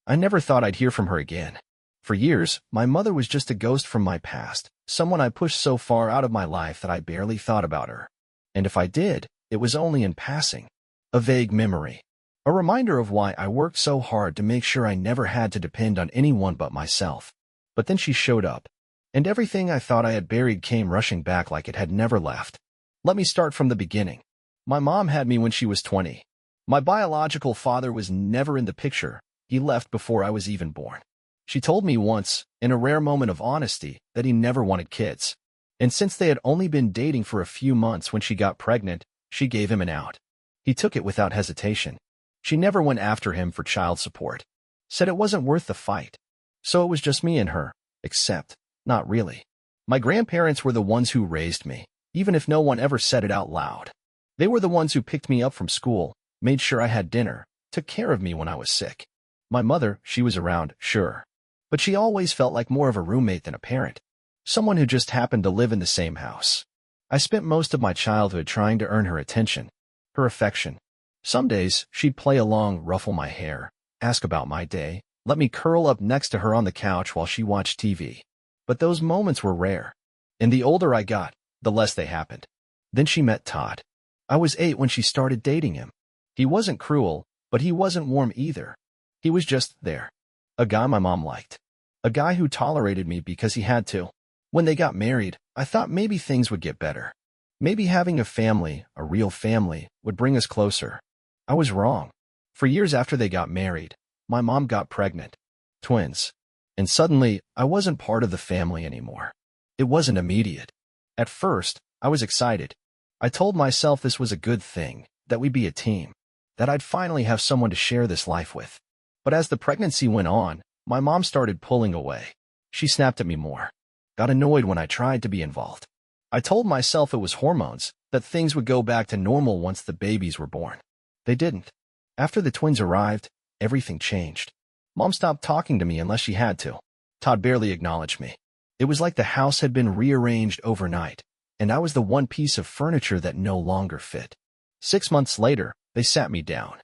I never thought I'd hear from her again. For years, my mother was just a ghost from my past, someone I pushed so far out of my life that I barely thought about her. And if I did, it was only in passing. A vague memory. A reminder of why I worked so hard to make sure I never had to depend on anyone but myself. But then she showed up, and everything I thought I had buried came rushing back like it had never left. Let me start from the beginning. My mom had me when she was 20. My biological father was never in the picture. He left before I was even born. She told me once, in a rare moment of honesty, that he never wanted kids. And since they had only been dating for a few months when she got pregnant, she gave him an out. He took it without hesitation. She never went after him for child support. Said it wasn't worth the fight. So it was just me and her, except, not really. My grandparents were the ones who raised me, even if no one ever said it out loud. They were the ones who picked me up from school, made sure I had dinner, took care of me when I was sick. My mother, she was around, sure. But she always felt like more of a roommate than a parent. Someone who just happened to live in the same house. I spent most of my childhood trying to earn her attention, her affection. Some days, she'd play along, ruffle my hair, ask about my day, let me curl up next to her on the couch while she watched TV. But those moments were rare. And the older I got, the less they happened. Then she met Todd. I was 8 when she started dating him. He wasn't cruel, but he wasn't warm either. He was just there. A guy my mom liked. A guy who tolerated me because he had to. When they got married, I thought maybe things would get better. Maybe having a family, a real family, would bring us closer. I was wrong. For years after they got married, my mom got pregnant. Twins. And suddenly, I wasn't part of the family anymore. It wasn't immediate. At first, I was excited. I told myself this was a good thing, that we'd be a team, that I'd finally have someone to share this life with. But as the pregnancy went on, my mom started pulling away. She snapped at me more. Got annoyed when I tried to be involved. I told myself it was hormones, that things would go back to normal once the babies were born. They didn't. After the twins arrived, everything changed. Mom stopped talking to me unless she had to. Todd barely acknowledged me. It was like the house had been rearranged overnight, and I was the one piece of furniture that no longer fit. 6 months later, they sat me down.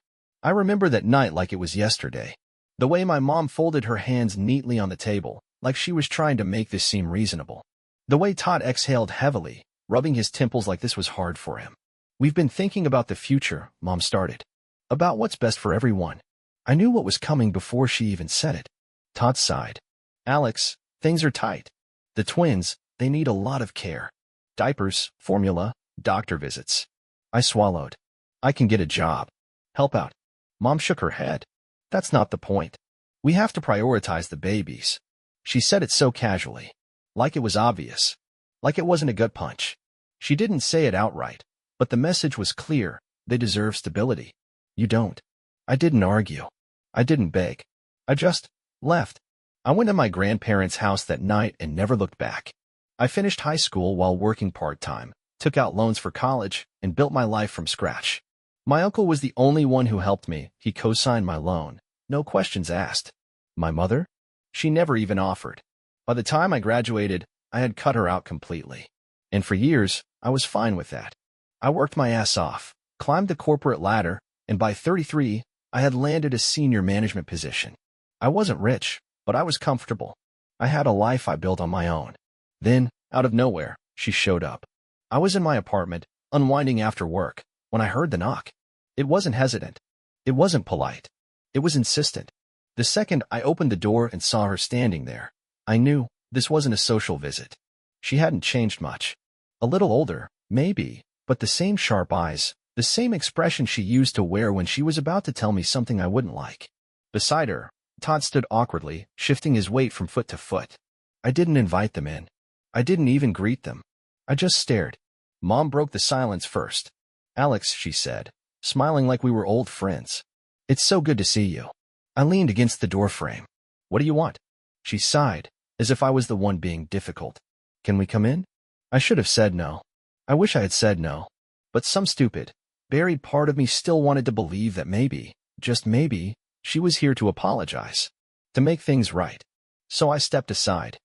I remember that night like it was yesterday. The way my mom folded her hands neatly on the table, like she was trying to make this seem reasonable. The way Todd exhaled heavily, rubbing his temples like this was hard for him. We've been thinking about the future, Mom started. About what's best for everyone. I knew what was coming before she even said it. Todd sighed. Alex, things are tight. The twins, they need a lot of care. Diapers, formula, doctor visits. I swallowed. I can get a job. Help out. Mom shook her head. That's not the point. We have to prioritize the babies. She said it so casually. Like it was obvious. Like it wasn't a gut punch. She didn't say it outright, but the message was clear. They deserve stability. You don't. I didn't argue. I didn't beg. I just left. I went to my grandparents' house that night and never looked back. I finished high school while working part-time, took out loans for college, and built my life from scratch. My uncle was the only one who helped me. He co-signed my loan. No questions asked. My mother? She never even offered. By the time I graduated, I had cut her out completely. And for years, I was fine with that. I worked my ass off, climbed the corporate ladder, and by 33, I had landed a senior management position. I wasn't rich, but I was comfortable. I had a life I built on my own. Then, out of nowhere, she showed up. I was in my apartment, unwinding after work, when I heard the knock. It wasn't hesitant. It wasn't polite. It was insistent. The second I opened the door and saw her standing there, I knew this wasn't a social visit. She hadn't changed much. A little older, maybe, but the same sharp eyes, the same expression she used to wear when she was about to tell me something I wouldn't like. Beside her, Todd stood awkwardly, shifting his weight from foot to foot. I didn't invite them in. I didn't even greet them. I just stared. Mom broke the silence first. Alex, she said, smiling like we were old friends. It's so good to see you. I leaned against the doorframe. What do you want? She sighed, as if I was the one being difficult. Can we come in? I should have said no. I wish I had said no. But some stupid, buried part of me still wanted to believe that maybe, just maybe, she was here to apologize. To make things right. So I stepped aside.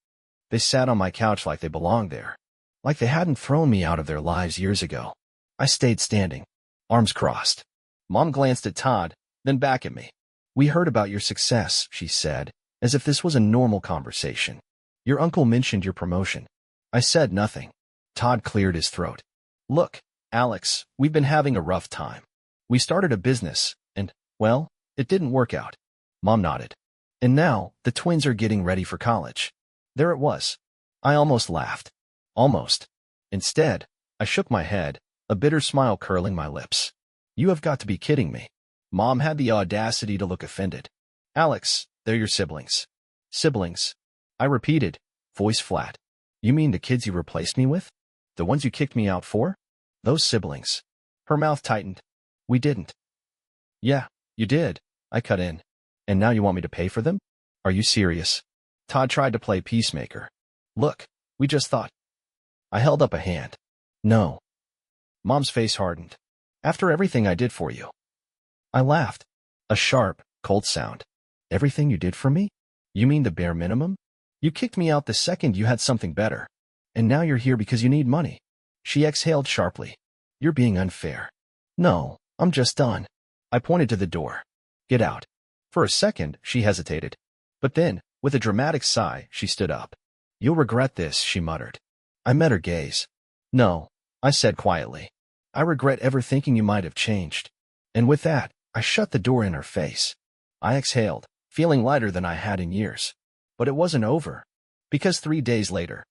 They sat on my couch like they belonged there. Like they hadn't thrown me out of their lives years ago. I stayed standing, arms crossed. Mom glanced at Todd, then back at me. We heard about your success, she said, as if this was a normal conversation. Your uncle mentioned your promotion. I said nothing. Todd cleared his throat. Look, Alex, we've been having a rough time. We started a business, and, well, it didn't work out. Mom nodded. And now, the twins are getting ready for college. There it was. I almost laughed. Almost. Instead, I shook my head, a bitter smile curling my lips. You have got to be kidding me. Mom had the audacity to look offended. Alex, they're your siblings. Siblings. I repeated, voice flat. You mean the kids you replaced me with? The ones you kicked me out for? Those siblings. Her mouth tightened. We didn't. Yeah, you did, I cut in. And now you want me to pay for them? Are you serious? Todd tried to play peacemaker. Look, we just thought. I held up a hand. No. Mom's face hardened. After everything I did for you. I laughed. A sharp, cold sound. Everything you did for me? You mean the bare minimum? You kicked me out the second you had something better. And now you're here because you need money. She exhaled sharply. You're being unfair. No, I'm just done. I pointed to the door. Get out. For a second, she hesitated. But then, with a dramatic sigh, she stood up. You'll regret this, she muttered. I met her gaze. No, I said quietly. I regret ever thinking you might have changed. And with that, I shut the door in her face. I exhaled, feeling lighter than I had in years. But it wasn't over. Because 3 days later,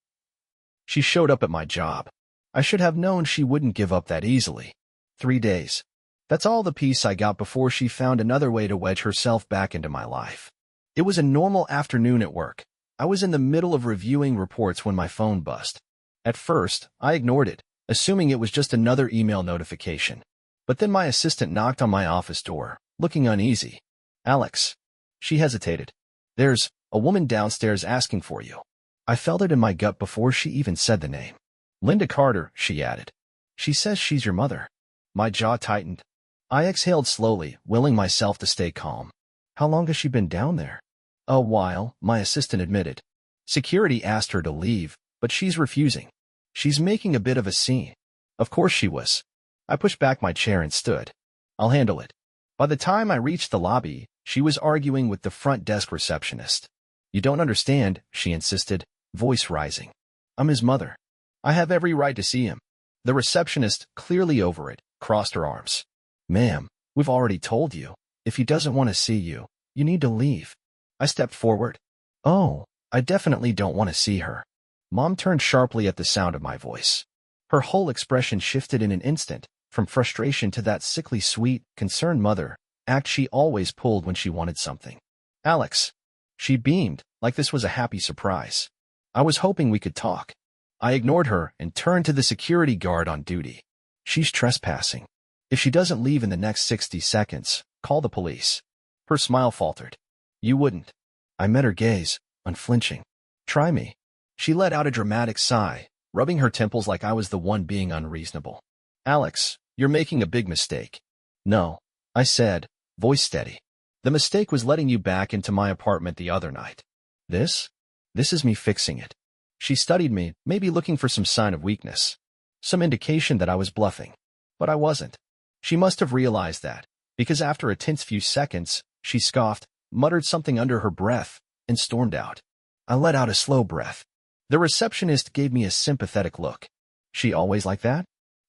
she showed up at my job. I should have known she wouldn't give up that easily. 3 days. That's all the peace I got before she found another way to wedge herself back into my life. It was a normal afternoon at work. I was in the middle of reviewing reports when my phone buzzed. At first, I ignored it, assuming it was just another email notification. But then my assistant knocked on my office door, looking uneasy. Alex. She hesitated. There's a woman downstairs asking for you. I felt it in my gut before she even said the name. Linda Carter, she added. She says she's your mother. My jaw tightened. I exhaled slowly, willing myself to stay calm. How long has she been down there? A while, my assistant admitted. Security asked her to leave, but she's refusing. She's making a bit of a scene. Of course she was. I pushed back my chair and stood. I'll handle it. By the time I reached the lobby, she was arguing with the front desk receptionist. You don't understand, she insisted, voice rising. I'm his mother. I have every right to see him. The receptionist, clearly over it, crossed her arms. Ma'am, we've already told you. If he doesn't want to see you, you need to leave. I stepped forward. Oh, I definitely don't want to see her. Mom turned sharply at the sound of my voice. Her whole expression shifted in an instant, from frustration to that sickly sweet, concerned mother act she always pulled when she wanted something. Alex. She beamed, like this was a happy surprise. I was hoping we could talk. I ignored her and turned to the security guard on duty. She's trespassing. If she doesn't leave in the next 60 seconds, call the police. Her smile faltered. You wouldn't. I met her gaze, unflinching. Try me. She let out a dramatic sigh, rubbing her temples like I was the one being unreasonable. Alex, you're making a big mistake. No, I said, voice steady. The mistake was letting you back into my apartment the other night. This is me fixing it. She studied me, maybe looking for some sign of weakness. Some indication that I was bluffing. But I wasn't. She must have realized that, because after a tense few seconds, she scoffed, muttered something under her breath, and stormed out. I let out a slow breath. The receptionist gave me a sympathetic look. She always like that?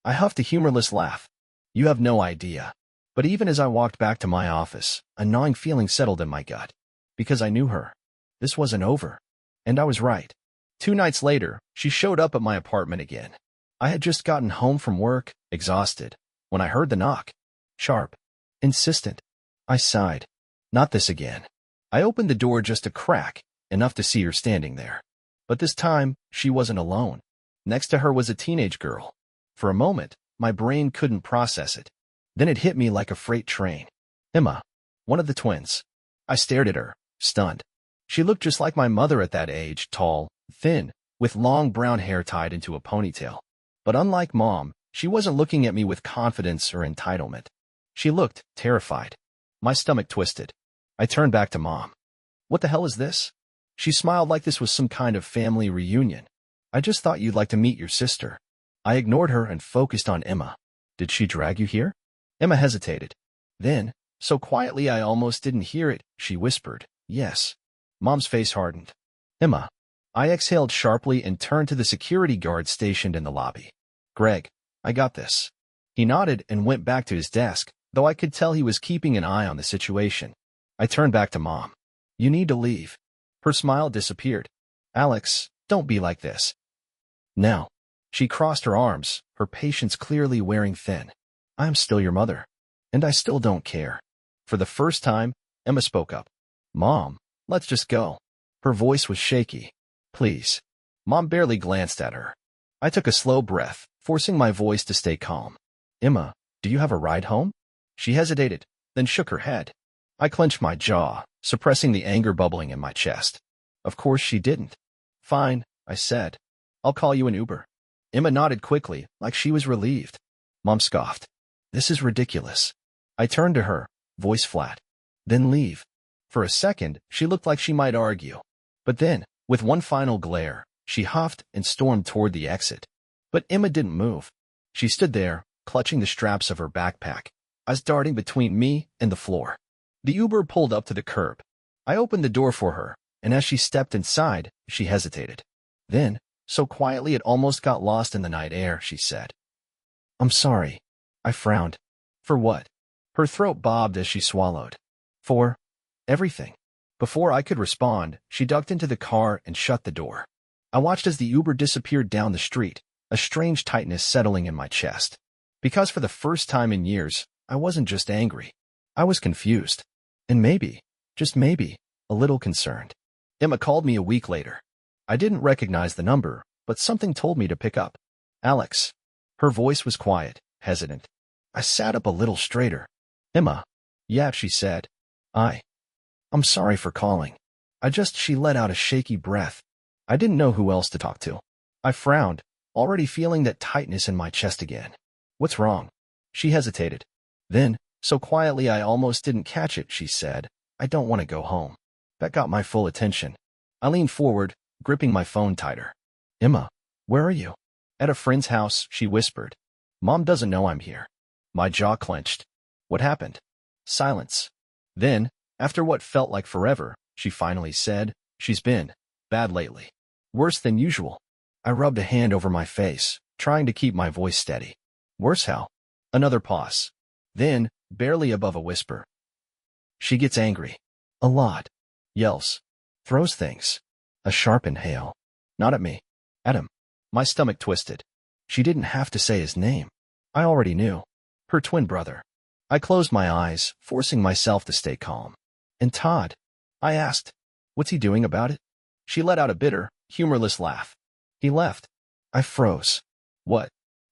I huffed a humorless laugh. You have no idea. But even as I walked back to my office, a gnawing feeling settled in my gut. Because I knew her. This wasn't over. And I was right. 2 nights later, she showed up at my apartment again. I had just gotten home from work, exhausted, when I heard the knock. Sharp. Insistent. I sighed. Not this again. I opened the door just a crack, enough to see her standing there. But this time, she wasn't alone. Next to her was a teenage girl. For a moment, my brain couldn't process it. Then it hit me like a freight train. Emma. One of the twins. I stared at her, stunned. She looked just like my mother at that age, tall, thin, with long brown hair tied into a ponytail. But unlike Mom, she wasn't looking at me with confidence or entitlement. She looked terrified. My stomach twisted. I turned back to Mom. What the hell is this? She smiled like this was some kind of family reunion. I just thought you'd like to meet your sister. I ignored her and focused on Emma. Did she drag you here? Emma hesitated. Then, so quietly I almost didn't hear it, she whispered. Yes. Mom's face hardened. Emma. I exhaled sharply and turned to the security guard stationed in the lobby. Greg, I got this. He nodded and went back to his desk, though I could tell he was keeping an eye on the situation. I turned back to Mom. You need to leave. Her smile disappeared. Alex, don't be like this. Now. She crossed her arms, her patience clearly wearing thin. I am still your mother. And I still don't care. For the first time, Emma spoke up. Mom, let's just go. Her voice was shaky. Please. Mom barely glanced at her. I took a slow breath, forcing my voice to stay calm. Emma, do you have a ride home? She hesitated, then shook her head. I clenched my jaw, suppressing the anger bubbling in my chest. Of course she didn't. Fine, I said. I'll call you an Uber. Emma nodded quickly, like she was relieved. Mom scoffed. This is ridiculous. I turned to her, voice flat. Then leave. For a second, she looked like she might argue. But then, with one final glare, she huffed and stormed toward the exit. But Emma didn't move. She stood there, clutching the straps of her backpack, eyes darting between me and the floor. The Uber pulled up to the curb. I opened the door for her, and as she stepped inside, she hesitated. Then, so quietly it almost got lost in the night air, she said. I'm sorry. I frowned. For what? Her throat bobbed as she swallowed. For everything. Before I could respond, she ducked into the car and shut the door. I watched as the Uber disappeared down the street, a strange tightness settling in my chest. Because for the first time in years, I wasn't just angry. I was confused. And maybe, just maybe, a little concerned. Emma called me a week later. I didn't recognize the number, but something told me to pick up. Alex. Her voice was quiet, hesitant. I sat up a little straighter. Emma. Yeah, she said. I'm sorry for calling. She let out a shaky breath. I didn't know who else to talk to. I frowned, already feeling that tightness in my chest again. What's wrong? She hesitated. Then, so quietly I almost didn't catch it, she said, I don't want to go home. That got my full attention. I leaned forward, gripping my phone tighter. Emma, where are you? At a friend's house, she whispered. Mom doesn't know I'm here. My jaw clenched. What happened? Silence. Then, after what felt like forever, she finally said, she's been bad lately. Worse than usual. I rubbed a hand over my face, trying to keep my voice steady. Worse how? Another pause. Then, barely above a whisper. She gets angry. A lot. Yells. Throws things. A sharp inhale. Not at me. At him. My stomach twisted. She didn't have to say his name. I already knew. Her twin brother. I closed my eyes, forcing myself to stay calm. And Todd? I asked. What's he doing about it? She let out a bitter, humorless laugh. He left. I froze. What?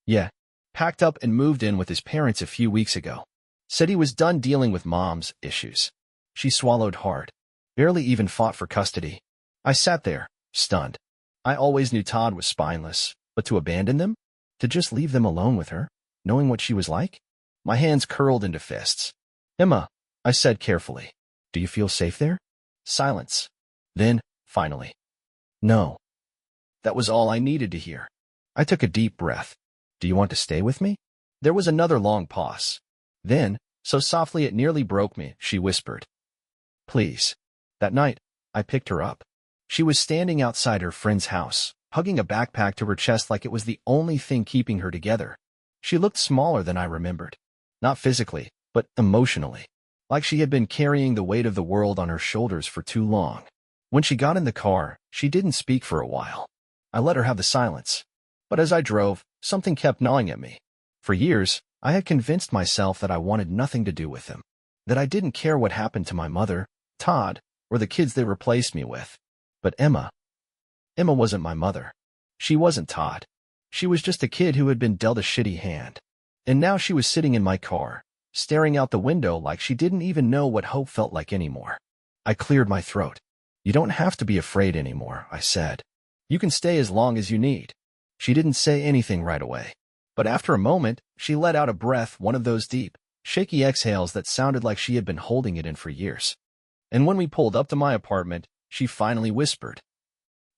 Yeah. Packed up and moved in with his parents a few weeks ago. Said he was done dealing with Mom's issues. She swallowed hard. Barely even fought for custody. I sat there, stunned. I always knew Todd was spineless, but to abandon them? To just leave them alone with her, knowing what she was like? My hands curled into fists. Emma, I said carefully. Do you feel safe there? Silence. Then, finally. No. That was all I needed to hear. I took a deep breath. Do you want to stay with me? There was another long pause. Then, so softly it nearly broke me, she whispered. Please. That night, I picked her up. She was standing outside her friend's house, hugging a backpack to her chest like it was the only thing keeping her together. She looked smaller than I remembered. Not physically, but emotionally. Like she had been carrying the weight of the world on her shoulders for too long. When she got in the car, she didn't speak for a while. I let her have the silence. But as I drove, something kept gnawing at me. For years, I had convinced myself that I wanted nothing to do with him. That I didn't care what happened to my mother, Todd, or the kids they replaced me with. But Emma wasn't my mother. She wasn't Todd. She was just a kid who had been dealt a shitty hand. And now she was sitting in my car, staring out the window like she didn't even know what hope felt like anymore. I cleared my throat. You don't have to be afraid anymore, I said. You can stay as long as you need. She didn't say anything right away. But after a moment, she let out a breath, one of those deep, shaky exhales that sounded like she had been holding it in for years. And when we pulled up to my apartment, she finally whispered,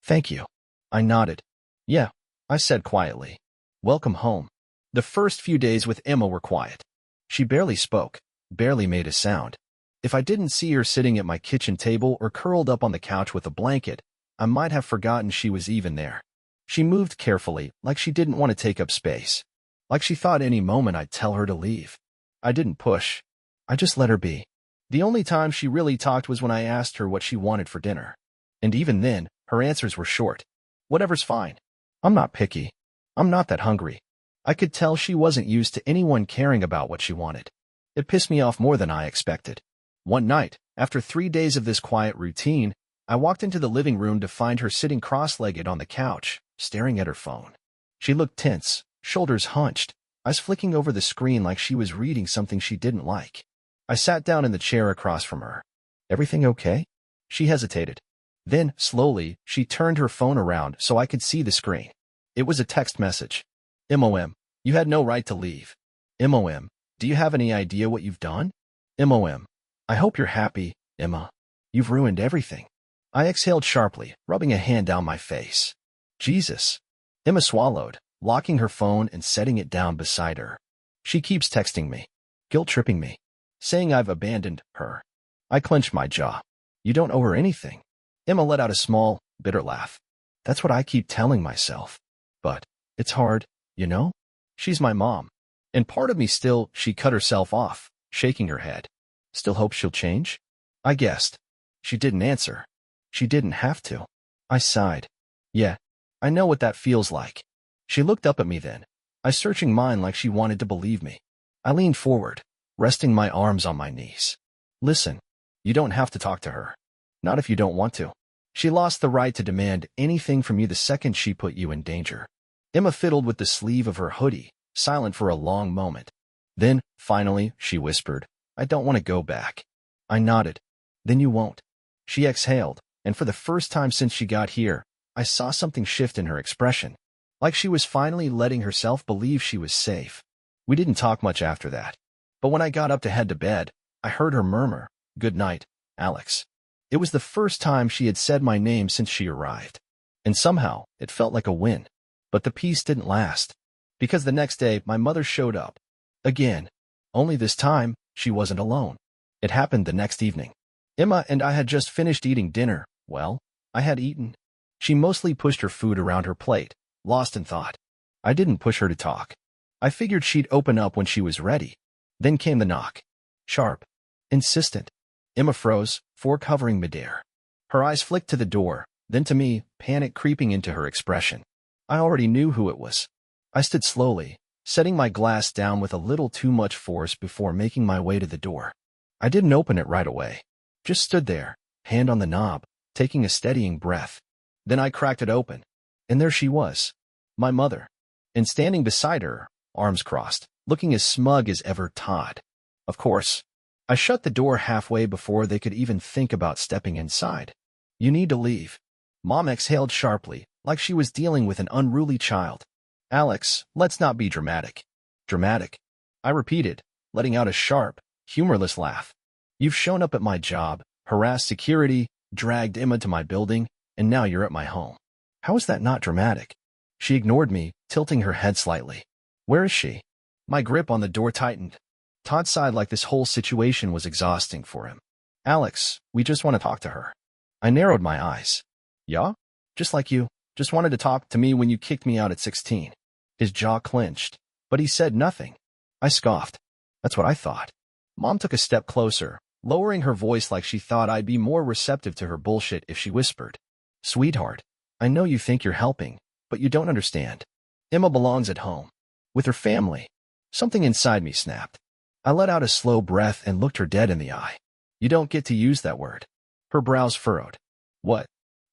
Thank you. I nodded. Yeah, I said quietly. Welcome home. The first few days with Emma were quiet. She barely spoke. barely made a sound. If I didn't see her sitting at my kitchen table or curled up on the couch with a blanket, I might have forgotten she was even there. She moved carefully, like she didn't want to take up space. Like she thought any moment I'd tell her to leave. I didn't push. I just let her be. The only time she really talked was when I asked her what she wanted for dinner. And even then, her answers were short. Whatever's fine. I'm not picky. I'm not that hungry. I could tell she wasn't used to anyone caring about what she wanted. It pissed me off more than I expected. One night, after 3 days of this quiet routine, I walked into the living room to find her sitting cross-legged on the couch, staring at her phone. She looked tense, shoulders hunched, eyes flicking over the screen like she was reading something she didn't like. I sat down in the chair across from her. "Everything okay?" She hesitated. Then, slowly, she turned her phone around so I could see the screen. It was a text message. "MOM, you had no right to leave. MOM, do you have any idea what you've done? MOM, I hope you're happy, Emma. You've ruined everything." I exhaled sharply, rubbing a hand down my face. Jesus. Emma swallowed, locking her phone and setting it down beside her. She keeps texting me, guilt-tripping me, saying I've abandoned her. I clenched my jaw. "You don't owe her anything." Emma let out a small, bitter laugh. "That's what I keep telling myself. But it's hard, you know? She's my mom." And part of me still, she cut herself off, shaking her head. "Still hope she'll change?" I guessed. She didn't answer. She didn't have to. I sighed. "Yeah, I know what that feels like." She looked up at me then, eyes searching mine like she wanted to believe me. I leaned forward, resting my arms on my knees. "Listen, you don't have to talk to her. Not if you don't want to. She lost the right to demand anything from you the second she put you in danger." Emma fiddled with the sleeve of her hoodie, silent for a long moment. Then, finally, she whispered, "I don't want to go back." I nodded. "Then you won't." She exhaled, and for the first time since she got here, I saw something shift in her expression. Like she was finally letting herself believe she was safe. We didn't talk much after that. But when I got up to head to bed, I heard her murmur, "Good night, Alex." It was the first time she had said my name since she arrived. And somehow, it felt like a win. But the peace didn't last. Because the next day, my mother showed up. Again. Only this time, she wasn't alone. It happened the next evening. Emma and I had just finished eating dinner. Well, I had eaten. She mostly pushed her food around her plate, lost in thought. I didn't push her to talk. I figured she'd open up when she was ready. Then came the knock. Sharp. Insistent. Emma froze, fork hovering midair. Her eyes flicked to the door, then to me, panic creeping into her expression. I already knew who it was. I stood slowly, setting my glass down with a little too much force before making my way to the door. I didn't open it right away. Just stood there, hand on the knob, taking a steadying breath. Then I cracked it open. And there she was. My mother. And standing beside her, arms crossed, looking as smug as ever Todd. Of course. I shut the door halfway before they could even think about stepping inside. "You need to leave." Mom exhaled sharply, like she was dealing with an unruly child. "Alex, let's not be dramatic." "Dramatic?" I repeated, letting out a sharp, humorless laugh. "You've shown up at my job, harassed security, dragged Emma to my building, and now you're at my home. How is that not dramatic?" She ignored me, tilting her head slightly. "Where is she?" My grip on the door tightened. Todd sighed like this whole situation was exhausting for him. "Alex, we just want to talk to her." I narrowed my eyes. "Yeah? Just like you. Just wanted to talk to me when you kicked me out at 16. His jaw clenched, but he said nothing. I scoffed. "That's what I thought." Mom took a step closer, lowering her voice like she thought I'd be more receptive to her bullshit if she whispered. "Sweetheart, I know you think you're helping, but you don't understand. Emma belongs at home. With her family." Something inside me snapped. I let out a slow breath and looked her dead in the eye. "You don't get to use that word." Her brows furrowed. "What?"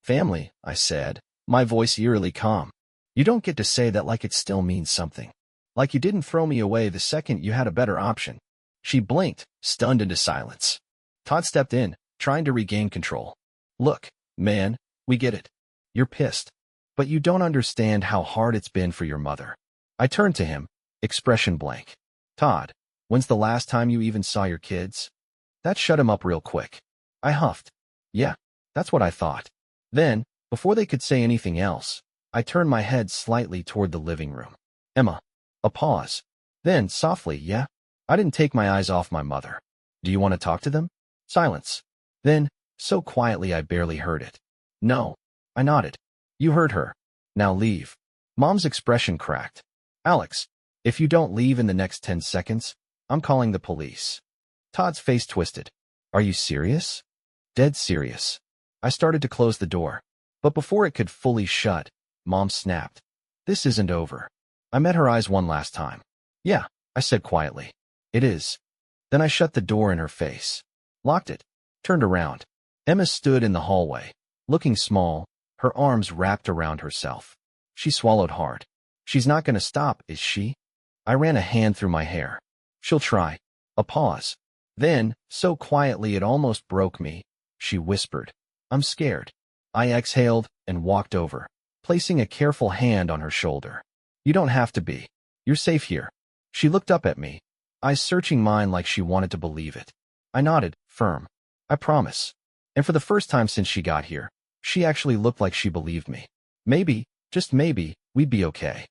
"Family," I said, my voice eerily calm. "You don't get to say that like it still means something. Like you didn't throw me away the second you had a better option." She blinked, stunned into silence. Todd stepped in, trying to regain control. "Look, man, we get it. You're pissed. But you don't understand how hard it's been for your mother." I turned to him, expression blank. "Todd, when's the last time you even saw your kids?" That shut him up real quick. I huffed. "Yeah, that's what I thought." Then, before they could say anything else, I turned my head slightly toward the living room. "Emma." A pause. Then, softly, "Yeah?" I didn't take my eyes off my mother. Do you want to talk to them? Silence. Then, so quietly I barely heard it. No. I nodded. You heard her. Now leave. Mom's expression cracked. Alex, if you don't leave in the next 10 seconds, I'm calling the police. Todd's face twisted. Are you serious? Dead serious. I started to close the door, but before it could fully shut, Mom snapped. This isn't over. I met her eyes one last time. Yeah, I said quietly. It is. Then I shut the door in her face. Locked it. Turned around. Emma stood in the hallway, looking small, her arms wrapped around herself. She swallowed hard. She's not going to stop, is she? I ran a hand through my hair. She'll try. A pause. Then, so quietly it almost broke me, she whispered. I'm scared. I exhaled and walked over, placing a careful hand on her shoulder. You don't have to be. You're safe here. She looked up at me, eyes searching mine like she wanted to believe it. I nodded, firm. I promise. And for the first time since she got here, she actually looked like she believed me. Maybe, just maybe, we'd be okay.